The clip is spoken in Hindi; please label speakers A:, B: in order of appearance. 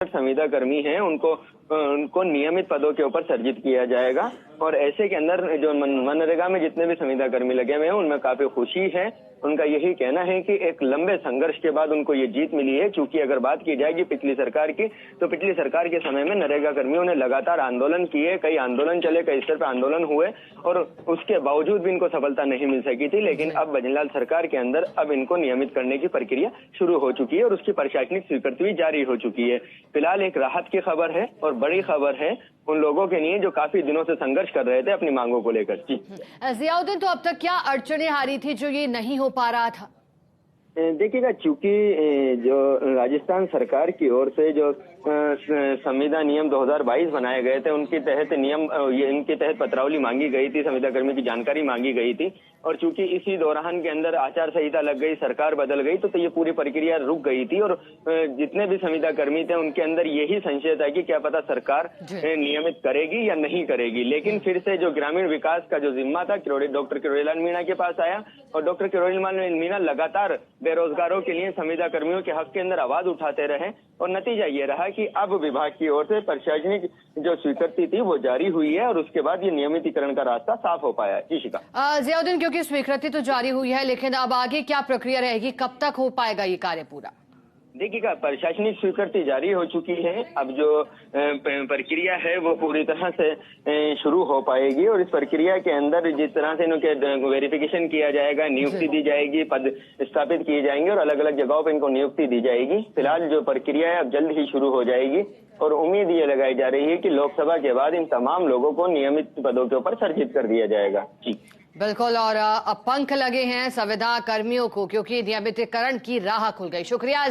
A: 61 संविदा कर्मी हैं उनको नियमित पदों के ऊपर सर्जित किया जाएगा। और ऐसे के अंदर जो मनरेगा में जितने भी संविदा कर्मी लगे हुए हैं उनमें काफी खुशी है। उनका यही कहना है कि एक लंबे संघर्ष के बाद उनको ये जीत मिली है। क्योंकि अगर बात की जाएगी पिछली सरकार की, तो पिछली सरकार के समय में नरेगा कर्मियों ने लगातार आंदोलन किए, कई आंदोलन चले, कई स्तर पर आंदोलन हुए और उसके बावजूद भी इनको सफलता नहीं मिल सकी थी। लेकिन अब भजनलाल सरकार के अंदर अब इनको नियमित करने की प्रक्रिया शुरू हो चुकी है और उसकी प्रशासनिक स्वीकृति भी जारी हो चुकी है। फिलहाल एक राहत की खबर है और बड़ी खबर है उन लोगों के लिए जो काफी दिनों से संघर्ष कर रहे थे अपनी मांगों को लेकर। जी
B: जियाउद्दीन, तो अब तक क्या अड़चनें आ रही थी जो ये नहीं हो पा रहा था?
A: देखिएगा, चूंकि जो राजस्थान सरकार की ओर से जो संविदा नियम 2022 बनाए गए थे उनके तहत इनके तहत पत्रावली मांगी गई थी, संविदा कर्मी की जानकारी मांगी गई थी। और चूंकि इसी दौरान के अंदर आचार संहिता लग गई, सरकार बदल गई, तो ये पूरी प्रक्रिया रुक गई थी। और जितने भी संविदा कर्मी थे उनके अंदर यही संशय था कि क्या पता सरकार नियमित करेगी या नहीं करेगी। लेकिन फिर से जो ग्रामीण विकास का जो जिम्मा था डॉक्टर किरोड़ीलाल मीणा के पास आया और डॉक्टर किरोड़ीलाल मीणा लगातार बेरोजगारों के लिए, संविदा कर्मियों के हक के अंदर आवाज उठाते रहे और नतीजा ये रहा कि अब विभाग की ओर से प्रशासनिक जो स्वीकृति थी वो जारी हुई है और उसके बाद ये नियमितीकरण का रास्ता साफ हो पाया है। जी शिखा।
B: जियाउद्दीन, क्योंकि स्वीकृति तो जारी हुई है, लेकिन अब आगे क्या प्रक्रिया रहेगी, कब तक हो पाएगा ये कार्य पूरा?
A: देखिएगा, प्रशासनिक स्वीकृति जारी हो चुकी है। अब जो प्रक्रिया है वो पूरी तरह से शुरू हो पाएगी और इस प्रक्रिया के अंदर जिस तरह से इनके वेरिफिकेशन किया जाएगा, नियुक्ति दी जाएगी, पद स्थापित किए जाएंगे और अलग अलग जगहों पर इनको नियुक्ति दी जाएगी। फिलहाल जो प्रक्रिया है अब जल्द ही शुरू हो जाएगी और उम्मीद ये लगाई जा रही है कि लोकसभा के बाद इन तमाम लोगों को नियमित पदों के ऊपर सर्जित कर दिया जाएगा। जी
B: बिल्कुल, और अब पंख लगे हैं संविदा कर्मियों को क्योंकि नियमितीकरण की राह खुल गई। शुक्रिया।